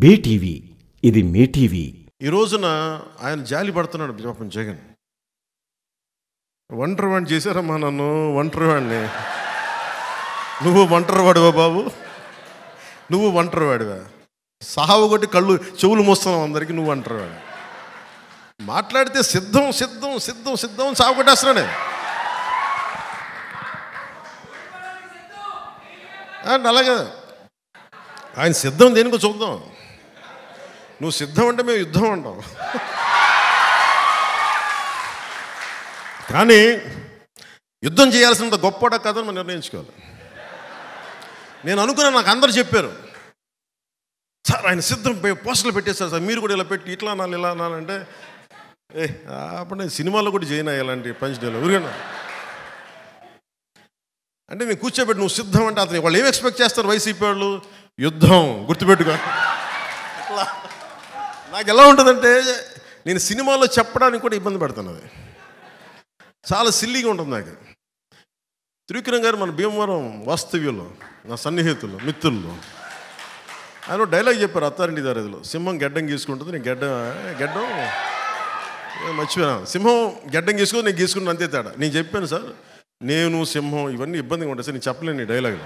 BTV ఇది మీ TV. ఈ రోజున ఆయన జాలి పడుతున్నాడు పాపం జగన్. ఒంటరివాడిని చేశారమ్మా నన్ను, ఒంటరివాడిని. నువ్వు ఒంటరివాడివా బాబు? నువ్వు ఒంటరివాడివా? సావు కొట్టి కళ్ళు చెవులు మోస్తున్నావు అందరికీ. నువ్వు ఒంటరివాడు మాట్లాడితే సిద్ధం సిద్ధం సిద్ధం సిద్ధం సాగు కొట్టేస్తున్నాడే. అలాగే ఆయన సిద్ధం దేనికో చూద్దాం. నువ్వు సిద్ధం అంటే మేము యుద్ధం అంటాం. కానీ యుద్ధం చేయాల్సినంత గొప్పడా కాదని మనం నిర్ణయించుకోవాలి. నేను అనుకున్నా, నాకు అందరు చెప్పారు, సార్ ఆయన సిద్ధం పోస్టర్లు పెట్టేస్తారు సార్, మీరు కూడా ఇలా పెట్టి ఇట్లా అనాలి ఇలా అనాలంటే అప్పుడు నేను సినిమాలో కూడా చేయను ఇలాంటి పంచ్ డేలో ఊరికన్నా. అంటే నేను కూర్చోబెట్టి నువ్వు సిద్ధం అంటే అతను వాళ్ళు ఏం ఎక్స్పెక్ట్ చేస్తారు వైసీపీ వాళ్ళు? యుద్ధం, గుర్తుపెట్టుకో. ఇట్లా నాకు ఎలా ఉంటుందంటే నేను సినిమాలో చెప్పడానికి కూడా ఇబ్బంది పడుతున్నాను. అది చాలా సిల్లీగా ఉంటుంది నాకు. త్రివిక్రమ్ గారు మన భీమవరం వాస్తవ్యంలో నా సన్నిహితులు మిత్రులు ఆయన డైలాగ్ చెప్పారు అత్తారింటి దారిలో, సింహం గెడ్డం గీసుకుంటుంది, నేను గెడ్డం మర్చిపోయాను. సింహం గెడ్డం గీసుకుని నేను గీసుకుంటాను, అంతే తేడా. నేను చెప్పాను సార్, నేను సింహం ఇవన్నీ ఇబ్బందిగా ఉంటాయి సార్, నేను చెప్పలేను ఈ డైలాగ్.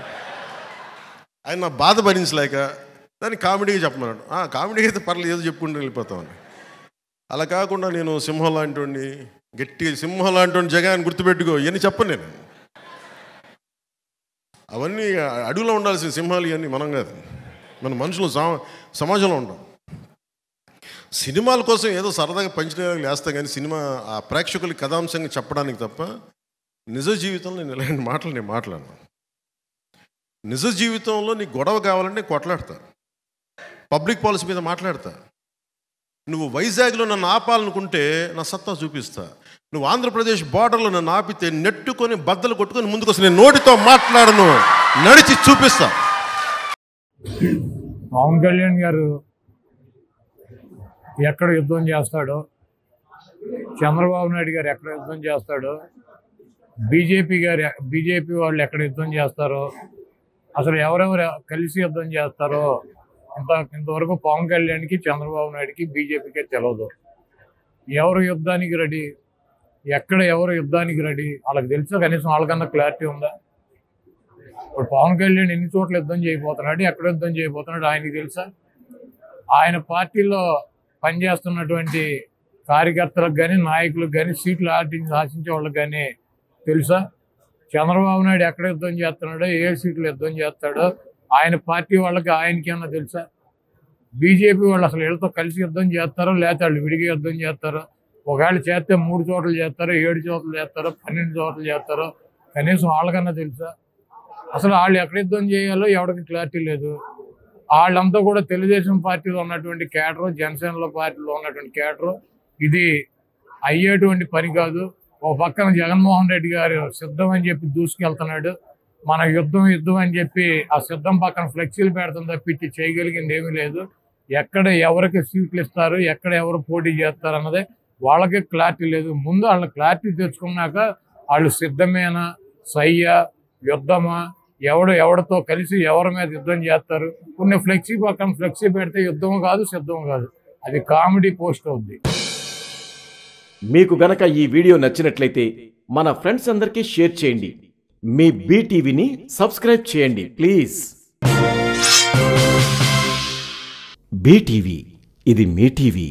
ఆయన నా బాధ భరించలేక దాన్ని కామెడీగా చెప్పమన్నాడు. కామెడీగా అయితే పర్లేదు, ఏదో చెప్పుకుంటూ వెళ్ళిపోతామని. అలా కాకుండా నేను సింహం లాంటి వాడిని, గట్టిగా సింహం లాంటి వాడిని జగన్ గుర్తుపెట్టుకో ఇవన్నీ చెప్పను నేను. అవన్నీ అడవిలో ఉండాల్సిన సింహాలు ఇవన్నీ మనం కాదు, మన మనుషులు సమాజంలో ఉంటాం. సినిమాల కోసం ఏదో సరదాగా పంచడానికి వేస్తాం కానీ సినిమా ఆ ప్రేక్షకులకి కథాంశంగా చెప్పడానికి తప్ప నిజ జీవితంలో నేను ఇలాంటి మాటలు నేను మాట్లాడను. నిజ జీవితంలో నీకు గొడవ కావాలంటే నేను కొట్లాడతా, పబ్లిక్ పాలసీ మీద మాట్లాడతా. నువ్వు వైజాగ్లో నన్ను ఆపాలనుకుంటే నా సత్తా చూపిస్తా. నువ్వు ఆంధ్రప్రదేశ్ బార్డర్లో నన్ను ఆపితే నెట్టుకొని బద్దలు కొట్టుకొని ముందుకు వస్తే నేను నోటితో మాట్లాడను, నడిచి చూపిస్తా. పవన్ కళ్యాణ్ గారు ఎక్కడ యుద్ధం చేస్తాడో, చంద్రబాబు నాయుడు గారు ఎక్కడ యుద్ధం చేస్తాడో, బీజేపీ వాళ్ళు ఎక్కడ యుద్ధం చేస్తారో, అసలు ఎవరెవరు కలిసి యుద్ధం చేస్తారో ఇంతవరకు పవన్ కళ్యాణ్కి, చంద్రబాబు నాయుడుకి, బీజేపీకే తెలియదు. ఎవరు యుద్ధానికి రెడీ, ఎక్కడ ఎవరు యుద్ధానికి రెడీ వాళ్ళకి తెలుసా? కనీసం వాళ్ళకన్నా క్లారిటీ ఉందా? ఇప్పుడు పవన్ కళ్యాణ్ ఎన్ని చోట్ల యుద్ధం చేయబోతున్నాడు, ఎక్కడ యుద్ధం చేయబోతున్నాడు ఆయనకి తెలుసా? ఆయన పార్టీలో పనిచేస్తున్నటువంటి కార్యకర్తలకు కానీ, నాయకులకు కానీ, సీట్లు ఆశించే వాళ్ళకి కానీ తెలుసా? చంద్రబాబు నాయుడు ఎక్కడ యుద్ధం చేస్తున్నాడో, ఏ సీట్లు యుద్ధం చేస్తాడో ఆయన పార్టీ వాళ్ళకి ఆయనకేమన్నా తెలుసా? బీజేపీ వాళ్ళు అసలు వీళ్ళతో కలిసి యుద్ధం చేస్తారో లేకపోతే వాళ్ళు విడిగా యుద్ధం చేస్తారో? ఒకవేళ చేస్తే 3 చోట్ల చేస్తారో, 7 చోట్ల చేస్తారో, 12 చోట్ల చేస్తారో కనీసం వాళ్ళకన్నా తెలుసా? అసలు వాళ్ళు ఎక్కడ యుద్ధం చేయాలో ఎవరికి క్లారిటీ లేదు. వాళ్ళంతా కూడా తెలుగుదేశం పార్టీలో ఉన్నటువంటి కేడరు, జనసేనలో పార్టీలో ఉన్నటువంటి కేడరు. ఇది అయ్యేటువంటి పని కాదు. ఒక పక్కన జగన్మోహన్ రెడ్డి గారు సిద్ధం అని చెప్పి దూసుకెళ్తున్నాడు. మన యుద్ధం అని చెప్పి ఆ సిద్ధం పక్కన ఫ్లెక్సీలు పెడతాం తప్పించి చేయగలిగింది ఏమీ లేదు. ఎక్కడ ఎవరికి సీట్లు ఇస్తారు, ఎక్కడ ఎవరు పోటీ చేస్తారు అన్నదే వాళ్ళకి క్లారిటీ లేదు. ముందు వాళ్ళ క్లారిటీ తెచ్చుకున్నాక వాళ్ళు సిద్ధమేనా, సయ్యా, యుద్ధమా, ఎవరితో కలిసి ఎవరి మీద యుద్ధం చేస్తారు. కొన్ని ఫ్లెక్సీ పక్కన ఫ్లెక్సీ పెడితే యుద్ధం కాదు, సిద్ధం కాదు, అది కామెడీ పోస్ట్ అవుద్ది. మీకు గనక ఈ వీడియో నచ్చినట్లయితే మన ఫ్రెండ్స్ అందరికీ షేర్ చేయండి. మీ బీటీవీని సబ్స్క్రైబ్ చేయండి ప్లీజ్. బీటీవీ ఇది మీ టీవీ.